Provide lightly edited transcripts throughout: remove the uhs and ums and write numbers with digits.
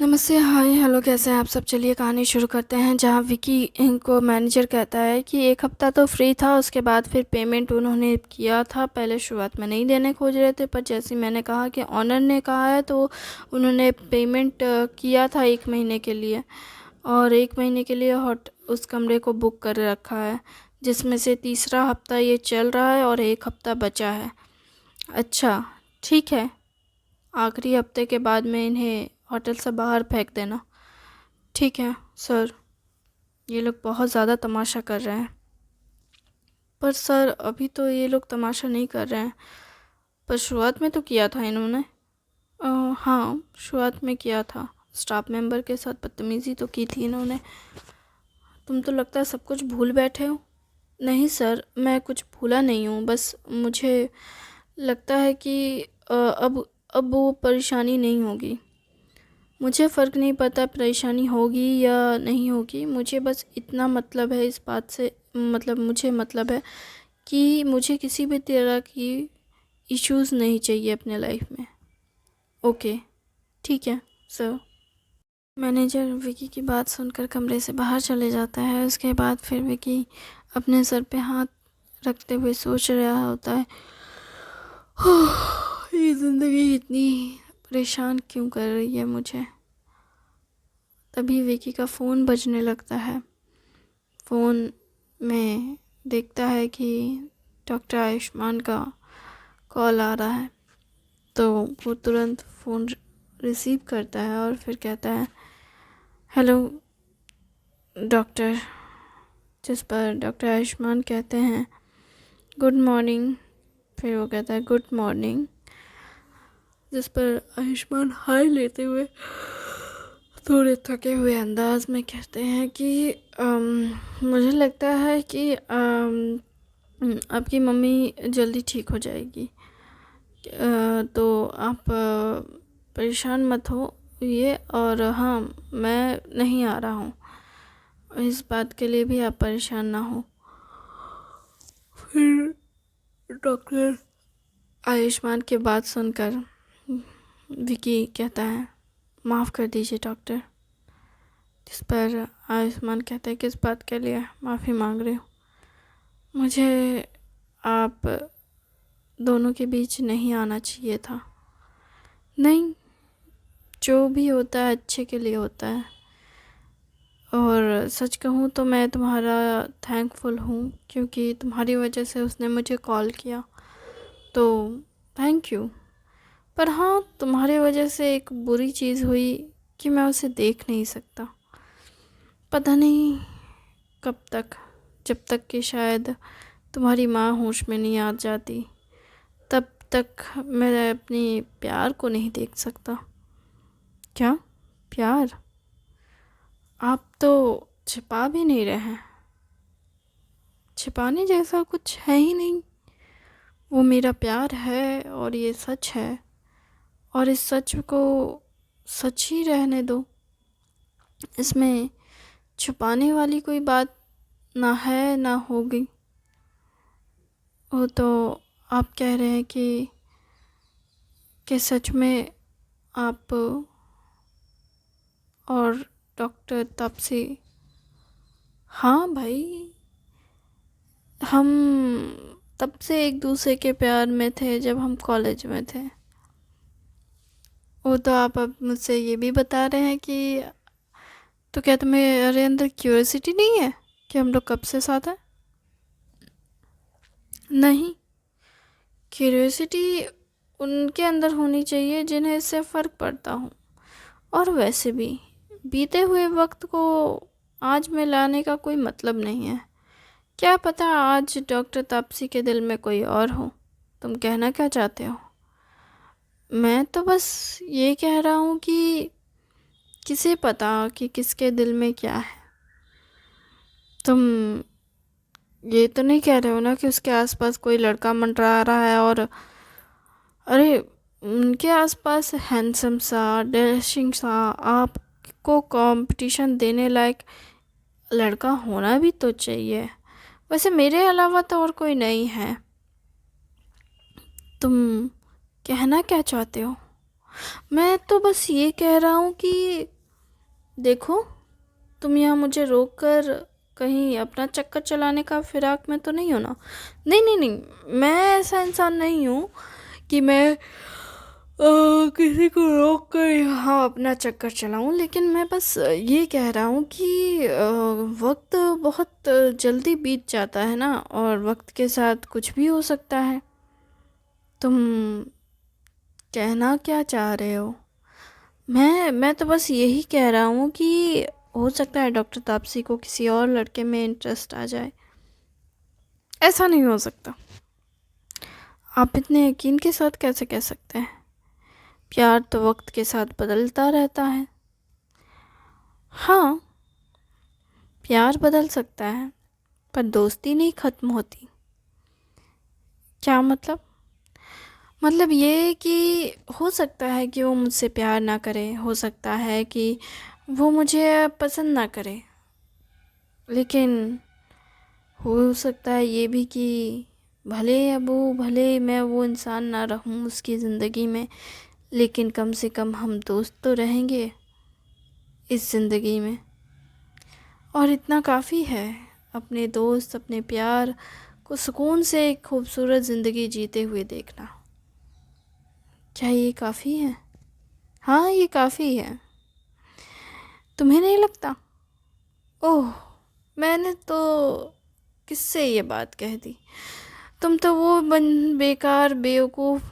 नमस्ते, हाय, हेलो, कैसे हैं आप सब। चलिए कहानी शुरू करते हैं। जहाँ विकी को मैनेजर कहता है कि एक हफ्ता तो फ्री था, उसके बाद फिर पेमेंट उन्होंने किया था। पहले शुरुआत में नहीं देने खोज रहे थे, पर जैसे मैंने कहा कि ऑनर ने कहा है तो उन्होंने पेमेंट किया था 1 महीने के लिए। और 1 महीने के लिए हॉट उस कमरे को बुक कर रखा है, जिसमें से तीसरा हफ्ता ये चल रहा है और एक हफ्ता बचा है। अच्छा, ठीक है। आखिरी हफ्ते के बाद में इन्हें होटल से बाहर फेंक देना। ठीक है सर। ये लोग बहुत ज़्यादा तमाशा कर रहे हैं। पर सर, अभी तो ये लोग तमाशा नहीं कर रहे हैं, पर शुरुआत में तो किया था इन्होंने। हाँ, शुरुआत में किया था। स्टाफ मेंबर के साथ बदतमीज़ी तो की थी इन्होंने। तुम तो लगता है सब कुछ भूल बैठे हो। नहीं सर, मैं कुछ भूला नहीं हूँ, बस मुझे लगता है कि अब वो परेशानी नहीं होगी। मुझे फ़र्क नहीं पड़ता परेशानी होगी या नहीं होगी। मुझे बस इतना मतलब है इस बात से, मतलब मुझे मतलब है कि मुझे किसी भी तरह की इश्यूज़ नहीं चाहिए अपने लाइफ में। ओके, ठीक है सर। मैनेजर विकी की बात सुनकर कमरे से बाहर चले जाता है। उसके बाद फिर विकी अपने सर पे हाथ रखते हुए सोच रहा होता है, ये ज़िंदगी इतनी परेशान क्यों कर रही है मुझे। तभी विकी का फ़ोन बजने लगता है। फ़ोन में देखता है कि डॉक्टर आयुष्मान का कॉल आ रहा है, तो वो तुरंत फ़ोन रिसीव करता है और फिर कहता है, हेलो डॉक्टर। जिस पर डॉक्टर आयुष्मान कहते हैं, गुड मॉर्निंग। फिर वो कहता है, गुड मॉर्निंग। जिस पर आयुष्मान हाई लेते हुए थोड़े थके हुए अंदाज में कहते हैं कि मुझे लगता है कि आपकी मम्मी जल्दी ठीक हो जाएगी। तो आप परेशान मत हो ये, और हाँ, मैं नहीं आ रहा हूँ, इस बात के लिए भी आप परेशान ना हो। फिर डॉक्टर आयुष्मान की बात सुनकर विकी कहता है, माफ़ कर दीजिए डॉक्टर। जिस पर आयुष्मान कहता है, किस बात के लिए माफ़ी मांग रहे हो। मुझे आप दोनों के बीच नहीं आना चाहिए था। नहीं, जो भी होता है अच्छे के लिए होता है। और सच कहूँ तो मैं तुम्हारा थैंकफुल हूँ, क्योंकि तुम्हारी वजह से उसने मुझे कॉल किया, तो थैंक यू। पर हाँ, तुम्हारी वजह से एक बुरी चीज़ हुई कि मैं उसे देख नहीं सकता। पता नहीं कब तक, जब तक कि शायद तुम्हारी माँ होश में नहीं आ जाती, तब तक मैं अपनी प्यार को नहीं देख सकता। क्या प्यार? आप तो छिपा भी नहीं रहे हैं। छिपाने जैसा कुछ है ही नहीं। वो मेरा प्यार है और ये सच है, और इस सच को सच ही रहने दो। इसमें छुपाने वाली कोई बात ना है ना होगी। वो तो आप कह रहे हैं कि सच में आप और डॉक्टर तापसी। हाँ भाई, हम तब से एक दूसरे के प्यार में थे जब हम कॉलेज में थे। वो तो आप अब मुझसे ये भी बता रहे हैं कि, तो क्या तुम्हारे अंदर क्यूरियोसिटी नहीं है कि हम लोग कब से साथ हैं? नहीं, क्यूरियोसिटी उनके अंदर होनी चाहिए जिन्हें इससे फ़र्क पड़ता हो। और वैसे भी बीते हुए वक्त को आज में लाने का कोई मतलब नहीं है। क्या पता आज डॉक्टर तापसी के दिल में कोई और हो। तुम कहना क्या चाहते हो? मैं तो बस ये कह रहा हूँ कि किसे पता कि किसके दिल में क्या है। तुम ये तो नहीं कह रहे हो ना कि उसके आसपास कोई लड़का मंडरा रहा है, और अरे, उनके आसपास हैंडसम सा, डैशिंग सा, आपको कंपटीशन देने लायक लड़का होना भी तो चाहिए। वैसे मेरे अलावा तो और कोई नहीं है। तुम कहना क्या चाहते हो? मैं तो बस ये कह रहा हूँ कि देखो, तुम यहाँ मुझे रोक कर कहीं अपना चक्कर चलाने का फिराक में तो नहीं हो ना? नहीं नहीं नहीं, मैं ऐसा इंसान नहीं हूँ कि मैं किसी को रोक कर यहाँ अपना चक्कर चलाऊं। लेकिन मैं बस ये कह रहा हूँ कि वक्त बहुत जल्दी बीत जाता है ना, और वक्त के साथ कुछ भी हो सकता है। तुम कहना क्या चाह रहे हो? मैं तो बस यही कह रहा हूँ कि हो सकता है डॉक्टर तापसी को किसी और लड़के में इंटरेस्ट आ जाए। ऐसा नहीं हो सकता। आप इतने यकीन के साथ कैसे कह सकते हैं? प्यार तो वक्त के साथ बदलता रहता है। हाँ, प्यार बदल सकता है, पर दोस्ती नहीं ख़त्म होती। क्या मतलब? मतलब ये कि हो सकता है कि वो मुझसे प्यार ना करे, हो सकता है कि वो मुझे पसंद ना करे, लेकिन हो सकता है ये भी कि भले मैं वो इंसान ना रहूं उसकी ज़िंदगी में, लेकिन कम से कम हम दोस्त तो रहेंगे इस ज़िंदगी में। और इतना काफ़ी है, अपने दोस्त अपने प्यार को सुकून से एक खूबसूरत ज़िंदगी जीते हुए देखना। क्या ये काफ़ी है? हाँ, ये काफ़ी है। तुम्हें नहीं लगता? ओह, मैंने तो किससे ये बात कह दी? तुम तो वो बेकार बेवकूफ़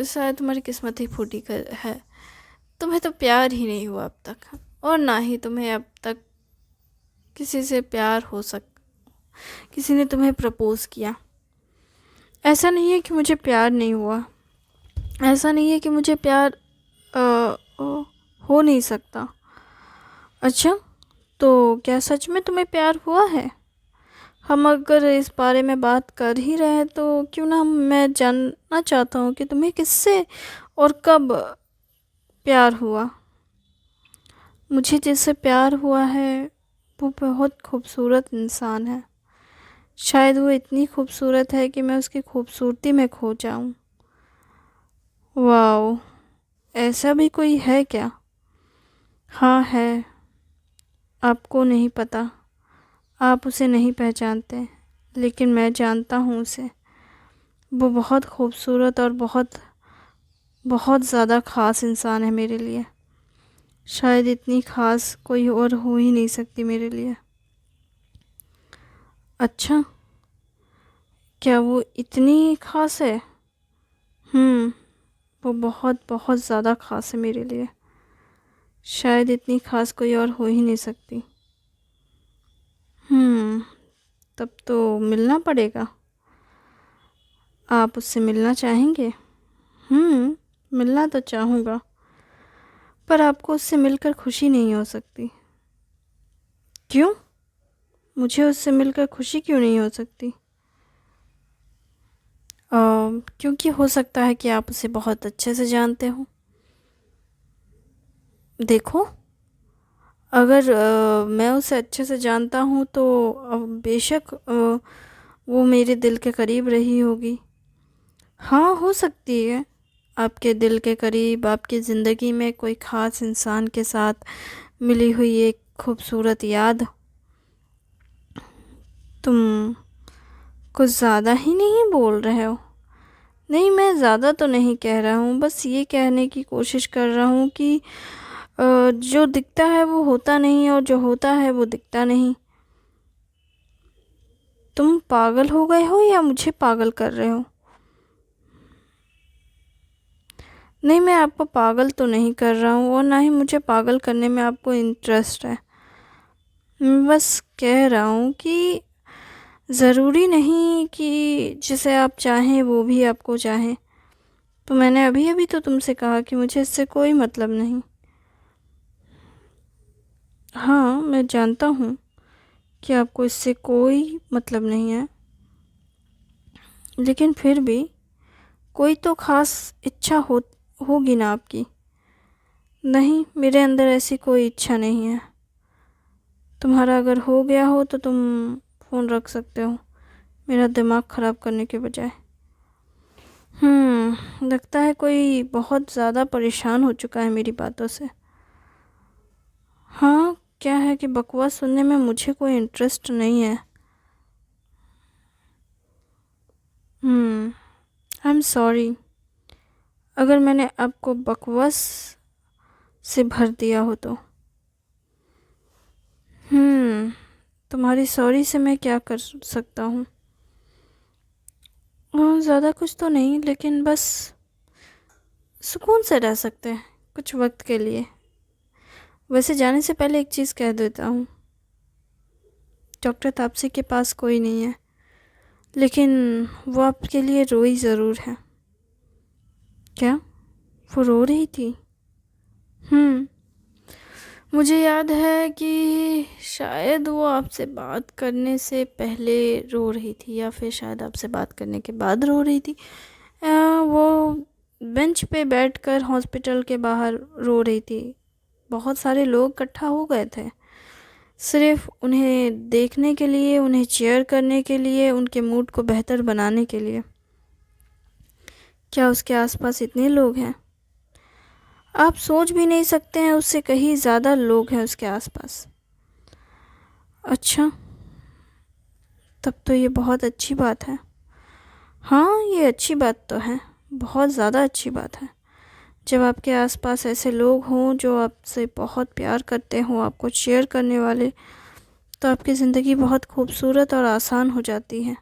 शायद तुम्हारी किस्मत ही फूटी कर है। तुम्हें तो प्यार ही नहीं हुआ अब तक, और ना ही तुम्हें अब तक किसी से प्यार हो सक किसी ने तुम्हें प्रपोज किया। ऐसा नहीं है कि मुझे प्यार नहीं हुआ, ऐसा नहीं है कि मुझे प्यार हो नहीं सकता। अच्छा, तो क्या सच में तुम्हें प्यार हुआ है? हम अगर इस बारे में बात कर ही रहे हैं तो क्यों ना मैं जानना चाहता हूँ कि तुम्हें किससे और कब प्यार हुआ। मुझे जिससे प्यार हुआ है वो बहुत खूबसूरत इंसान है। शायद वो इतनी खूबसूरत है कि मैं उसकी खूबसूरती में खो जाऊँ। वाओ, ऐसा भी कोई है क्या? हाँ है। आपको नहीं पता, आप उसे नहीं पहचानते, लेकिन मैं जानता हूँ उसे। वो बहुत खूबसूरत और बहुत बहुत ज़्यादा ख़ास इंसान है मेरे लिए। शायद इतनी ख़ास कोई और हो ही नहीं सकती मेरे लिए। अच्छा, क्या वो इतनी ख़ास है? हम्म, वो बहुत बहुत ज़्यादा ख़ास है मेरे लिए। शायद इतनी ख़ास कोई और हो ही नहीं सकती। तब तो मिलना पड़ेगा। आप उससे मिलना चाहेंगे? मिलना तो चाहूँगा, पर आपको उससे मिलकर खुशी नहीं हो सकती। क्यों? मुझे उससे मिलकर खुशी क्यों नहीं हो सकती? क्योंकि हो सकता है कि आप उसे बहुत अच्छे से जानते हो। देखो, अगर मैं उसे अच्छे से जानता हूँ तो बेशक वो मेरे दिल के करीब रही होगी। हाँ, हो सकती है आपके दिल के करीब, आपकी ज़िंदगी में कोई ख़ास इंसान के साथ मिली हुई एक खूबसूरत याद। तुम कुछ ज़्यादा ही नहीं बोल रहे हो? नहीं, मैं ज़्यादा तो नहीं कह रहा हूँ, बस ये कहने की कोशिश कर रहा हूँ कि जो दिखता है वो होता नहीं, और जो होता है वो दिखता नहीं। तुम पागल हो गए हो या मुझे पागल कर रहे हो? नहीं, मैं आपको पागल तो नहीं कर रहा हूँ, और ना ही मुझे पागल करने में आपको इंटरेस्ट है। मैं बस कह रहा हूँ कि ज़रूरी नहीं कि जिसे आप चाहें वो भी आपको चाहे। तो मैंने अभी अभी तो तुमसे कहा कि मुझे इससे कोई मतलब नहीं। हाँ, मैं जानता हूँ कि आपको इससे कोई मतलब नहीं है, लेकिन फिर भी कोई तो ख़ास इच्छा होगी ना आपकी। नहीं, मेरे अंदर ऐसी कोई इच्छा नहीं है। तुम्हारा अगर हो गया हो तो तुम फ़ोन रख सकते हो, मेरा दिमाग ख़राब करने के बजाय। लगता है कोई बहुत ज़्यादा परेशान हो चुका है मेरी बातों से। हाँ, क्या है कि बकवास सुनने में मुझे कोई इंटरेस्ट नहीं है। आई एम सॉरी अगर मैंने आपको बकवास से भर दिया हो तो। तुम्हारी सॉरी से मैं क्या कर सकता हूँ? ज़्यादा कुछ तो नहीं, लेकिन बस सुकून से रह सकते हैं कुछ वक्त के लिए। वैसे जाने से पहले एक चीज़ कह देता हूँ, डॉक्टर तापसी के पास कोई नहीं है, लेकिन वो आपके लिए रोई ज़रूर है। क्या? वो रो रही थी? हम्म मुझे याद है कि शायद वो आपसे बात करने से पहले रो रही थी, या फिर शायद आपसे बात करने के बाद रो रही थी। वो बेंच पे बैठकर हॉस्पिटल के बाहर रो रही थी। बहुत सारे लोग इकट्ठा हो गए थे सिर्फ उन्हें देखने के लिए, उन्हें चीयर करने के लिए, उनके मूड को बेहतर बनाने के लिए। क्या उसके आसपास इतने लोग हैं? आप सोच भी नहीं सकते हैं, उससे कहीं ज़्यादा लोग हैं उसके आसपास। अच्छा, तब तो ये बहुत अच्छी बात है। हाँ, ये अच्छी बात तो है, बहुत ज़्यादा अच्छी बात है। जब आपके आसपास ऐसे लोग हों जो आपसे बहुत प्यार करते हों, आपको शेयर करने वाले, तो आपकी ज़िंदगी बहुत खूबसूरत और आसान हो जाती है।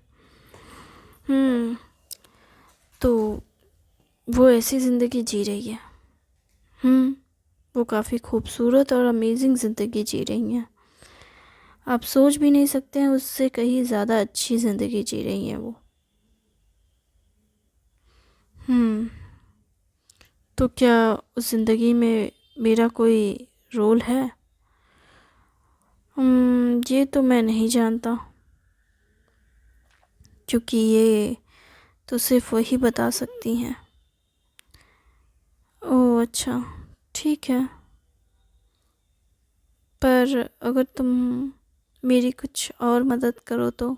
तो वो ऐसी ज़िंदगी जी रही है। वो काफ़ी खूबसूरत और अमेजिंग ज़िंदगी जी रही हैं। आप सोच भी नहीं सकते हैं, उससे कहीं ज़्यादा अच्छी ज़िंदगी जी रही हैं वो। तो क्या उस ज़िंदगी में मेरा कोई रोल है? ये तो मैं नहीं जानता, क्योंकि ये तो सिर्फ वही बता सकती हैं। ओह अच्छा, ठीक है। पर अगर तुम मेरी कुछ और मदद करो तो।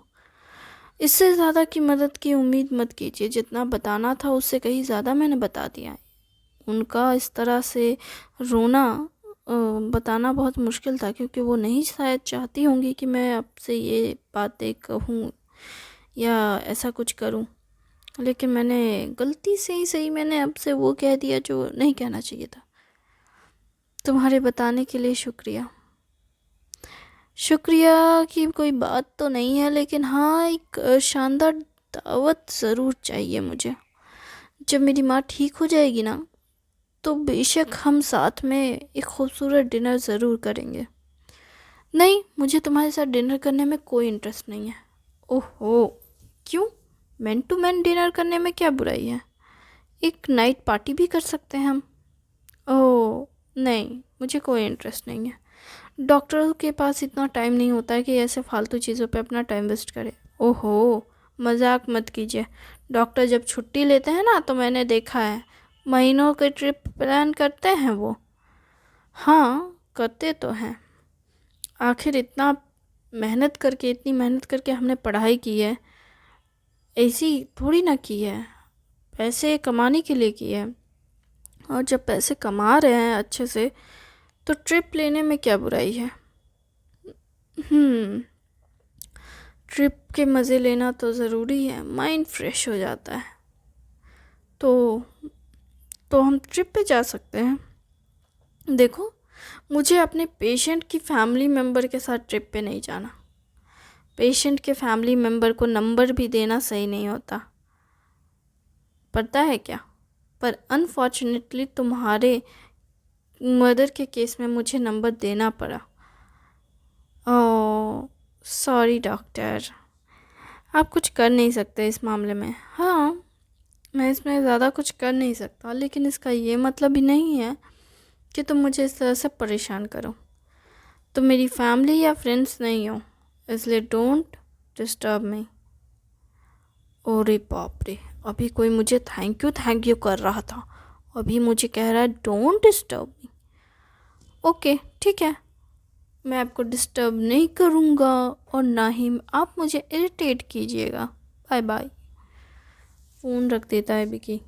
इससे ज़्यादा की मदद की उम्मीद मत कीजिए, जितना बताना था उससे कहीं ज़्यादा मैंने बता दिया है। उनका इस तरह से रोना बताना बहुत मुश्किल था, क्योंकि वो नहीं शायद चाहती होंगी कि मैं आपसे ये बातें कहूँ या ऐसा कुछ करूँ। लेकिन मैंने गलती से ही सही, मैंने आपसे वो कह दिया जो नहीं कहना चाहिए था। तुम्हारे बताने के लिए शुक्रिया। शुक्रिया की कोई बात तो नहीं है, लेकिन हाँ, एक शानदार दावत ज़रूर चाहिए मुझे। जब मेरी माँ ठीक हो जाएगी ना, तो बेशक हम साथ में एक खूबसूरत डिनर ज़रूर करेंगे। नहीं, मुझे तुम्हारे साथ डिनर करने में कोई इंटरेस्ट नहीं है। ओहो, क्यों? मैन टू मैन डिनर करने में क्या बुराई है? एक नाइट पार्टी भी कर सकते हैं हम। ओह नहीं, मुझे कोई इंटरेस्ट नहीं है। डॉक्टरों के पास इतना टाइम नहीं होता है कि ऐसे फालतू चीज़ों पे अपना टाइम वेस्ट करे। ओहो, मजाक मत कीजिए। डॉक्टर जब छुट्टी लेते हैं ना, तो मैंने देखा है महीनों के ट्रिप प्लान करते हैं वो। हाँ, करते तो हैं। आखिर इतनी मेहनत करके हमने पढ़ाई की है, ऐसी थोड़ी ना की है। पैसे कमाने के लिए की है, और जब पैसे कमा रहे हैं अच्छे से, तो ट्रिप लेने में क्या बुराई है? ट्रिप के मज़े लेना तो ज़रूरी है, माइंड फ्रेश हो जाता है। तो हम ट्रिप पे जा सकते हैं। देखो, मुझे अपने पेशेंट की फैमिली मेम्बर के साथ ट्रिप पे नहीं जाना। पेशेंट के फैमिली मेम्बर को नंबर भी देना सही नहीं होता, पता है क्या? पर अनफॉर्चुनेटली तुम्हारे मदर के केस में मुझे नंबर देना पड़ा। ओह सॉरी डॉक्टर, आप कुछ कर नहीं सकते इस मामले में। हाँ, मैं इसमें ज़्यादा कुछ कर नहीं सकता, लेकिन इसका ये मतलब ही नहीं है कि तुम मुझे इस तरह से परेशान करो। तुम मेरी फैमिली या फ्रेंड्स नहीं हो, इसलिए डोंट डिस्टर्ब मी। अरे बाप रे, अभी कोई मुझे थैंक यू कर रहा था, अभी मुझे कह रहा है डोंट डिस्टर्ब मी। ओके ठीक है, मैं आपको डिस्टर्ब नहीं करूँगा, और ना ही आप मुझे इरिटेट कीजिएगा। Bye bye. फ़ोन रख देता है विकी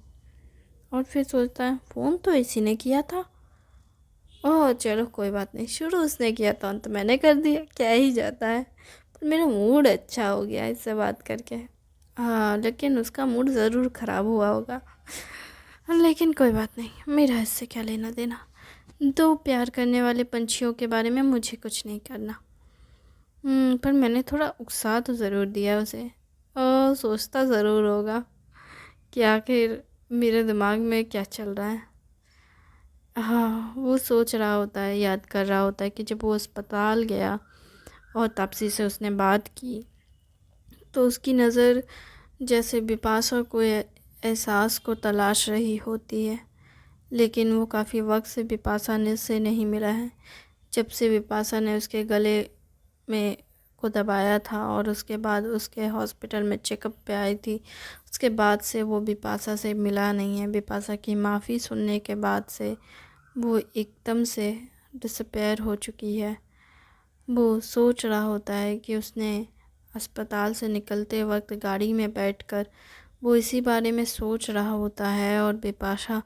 और फिर सोचता है फ़ोन तो इसी ने किया था। ओह चलो कोई बात नहीं, शुरू उसने किया था तो मैंने कर दिया, क्या ही जाता है। पर मेरा मूड अच्छा हो गया इससे बात करके। हाँ लेकिन उसका मूड ज़रूर ख़राब हुआ होगा। लेकिन कोई बात नहीं, मेरा इससे क्या लेना देना। दो प्यार करने वाले पंछियों के बारे में मुझे कुछ नहीं करना। पर मैंने थोड़ा उकसा तो ज़रूर दिया उसे। और सोचता ज़रूर होगा कि आखिर मेरे दिमाग में क्या चल रहा है। हाँ वो सोच रहा होता है, याद कर रहा होता है कि जब वो अस्पताल गया और तापसी से उसने बात की तो उसकी नज़र जैसे बिपाशा को एहसास को तलाश रही होती है। लेकिन वो काफ़ी वक्त से बिपाशा ने से नहीं मिला है। जब से बिपाशा ने उसके गले में को दबाया था और उसके बाद उसके हॉस्पिटल में चेकअप पे आई थी, उसके बाद से वो बिपाशा से मिला नहीं है। बिपाशा की माफ़ी सुनने के बाद से वो एकदम से डिसअपेयर हो चुकी है। वो सोच रहा होता है कि उसने अस्पताल से निकलते वक्त गाड़ी में बैठकर वो इसी बारे में सोच रहा होता है। और बिपाशा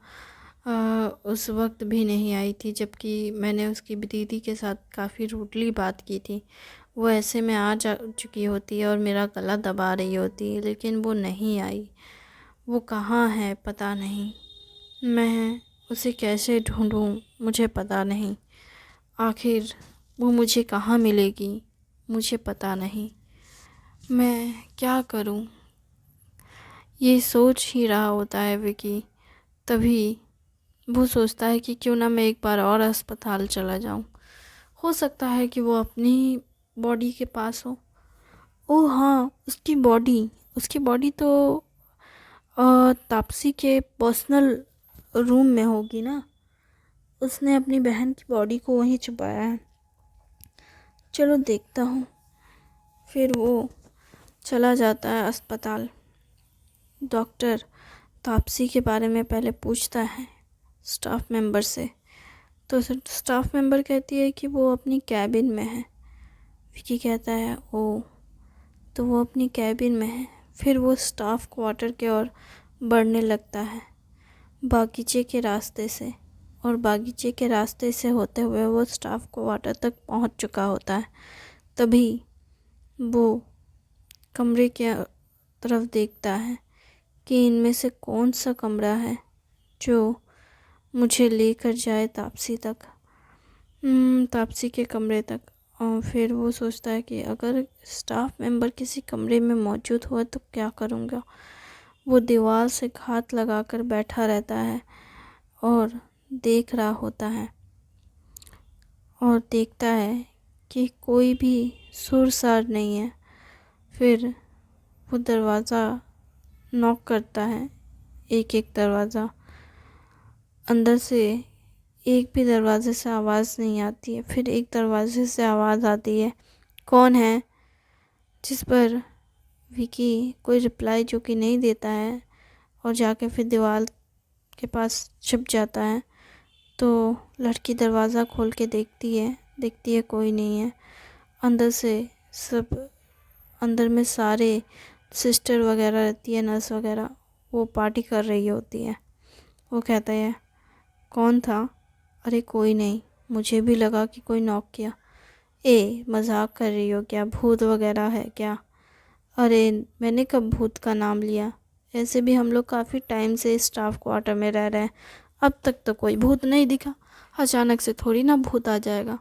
उस वक्त भी नहीं आई थी जबकि मैंने उसकी दीदी के साथ काफ़ी रूडली बात की थी। वो ऐसे में आ जा चुकी होती है और मेरा गला दबा रही होती है, लेकिन वो नहीं आई। वो कहाँ है पता नहीं। मैं उसे कैसे ढूंढूं मुझे पता नहीं। आखिर वो मुझे कहाँ मिलेगी मुझे पता नहीं। मैं क्या करूं, ये सोच ही रहा होता है विकी। तभी वो सोचता है कि क्यों ना मैं एक बार और अस्पताल चला जाऊं। हो सकता है कि वो अपनी बॉडी के पास हो। ओह हाँ, उसकी बॉडी तो तापसी के पर्सनल रूम में होगी ना। उसने अपनी बहन की बॉडी को वहीं छुपाया है। चलो देखता हूँ। फिर वो चला जाता है अस्पताल। डॉक्टर तापसी के बारे में पहले पूछता है स्टाफ मेंबर से। तो स्टाफ मेंबर कहती है कि वो अपनी कैबिन में है। विकी कहता है ओ, तो वो अपनी कैबिन में है। फिर वो स्टाफ क्वार्टर के ओर बढ़ने लगता है बागीचे के रास्ते से। और बागीचे के रास्ते से होते हुए वो स्टाफ क्वार्टर तक पहुंच चुका होता है। तभी वो कमरे के तरफ देखता है कि इनमें से कौन सा कमरा है जो मुझे लेकर जाए तापसी तक, तापसी के कमरे तक। और फिर वो सोचता है कि अगर स्टाफ मेंबर किसी कमरे में मौजूद हुआ तो क्या करूँगा। वो दीवार से घात लगाकर बैठा रहता है और देख रहा होता है और देखता है कि कोई भी सुरसार नहीं है। फिर वो दरवाज़ा नॉक करता है, एक एक दरवाज़ा। अंदर से एक भी दरवाजे से आवाज़ नहीं आती है। फिर एक दरवाजे से आवाज़ आती है, कौन है। जिस पर विकी कोई रिप्लाई जो कि नहीं देता है और जाके फिर दीवार के पास छिप जाता है। तो लड़की दरवाज़ा खोल के देखती है कोई नहीं है। अंदर से सब अंदर में सारे सिस्टर वगैरह रहती है, नर्स वगैरह, वो पार्टी कर रही होती है। वो कहता है कौन था। अरे कोई नहीं, मुझे भी लगा कि कोई नॉक किया। ए मजाक कर रही हो क्या, भूत वगैरह है क्या। अरे मैंने कब भूत का नाम लिया। ऐसे भी हम लोग काफ़ी टाइम से स्टाफ क्वार्टर में रह रहे हैं, अब तक तो कोई भूत नहीं दिखा। अचानक से थोड़ी ना भूत आ जाएगा।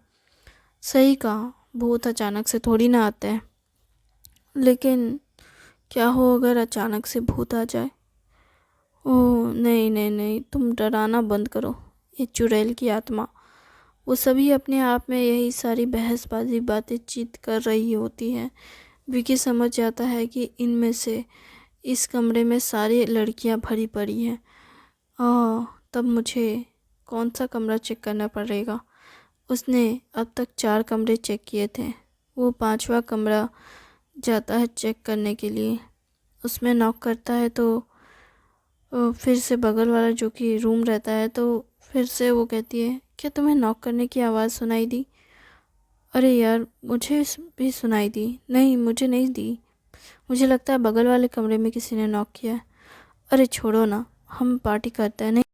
सही कहा, भूत अचानक से थोड़ी ना आते हैं। लेकिन क्या हो अगर अचानक से भूत आ जाए। ओह नहीं नहीं नहीं, तुम डराना बंद करो। ये चुड़ैल की आत्मा, वो सभी अपने आप में यही सारी बहसबाजी बातें चीत कर रही होती हैं। विकी समझ जाता है कि इनमें से इस कमरे में सारी लड़कियां भरी पड़ी हैं। तब मुझे कौन सा कमरा चेक करना पड़ेगा। उसने अब तक 4 कमरे चेक किए थे। वो 5वां कमरा जाता है चेक करने के लिए। उसमें नॉक करता है तो फिर से बगल वाला जो कि रूम रहता है, तो फिर से वो कहती है क्या तुम्हें नॉक करने की आवाज़ सुनाई दी। अरे यार मुझे भी सुनाई दी। नहीं मुझे नहीं दी, मुझे लगता है बगल वाले कमरे में किसी ने नॉक किया है। अरे छोड़ो ना, हम पार्टी करते हैं। नहीं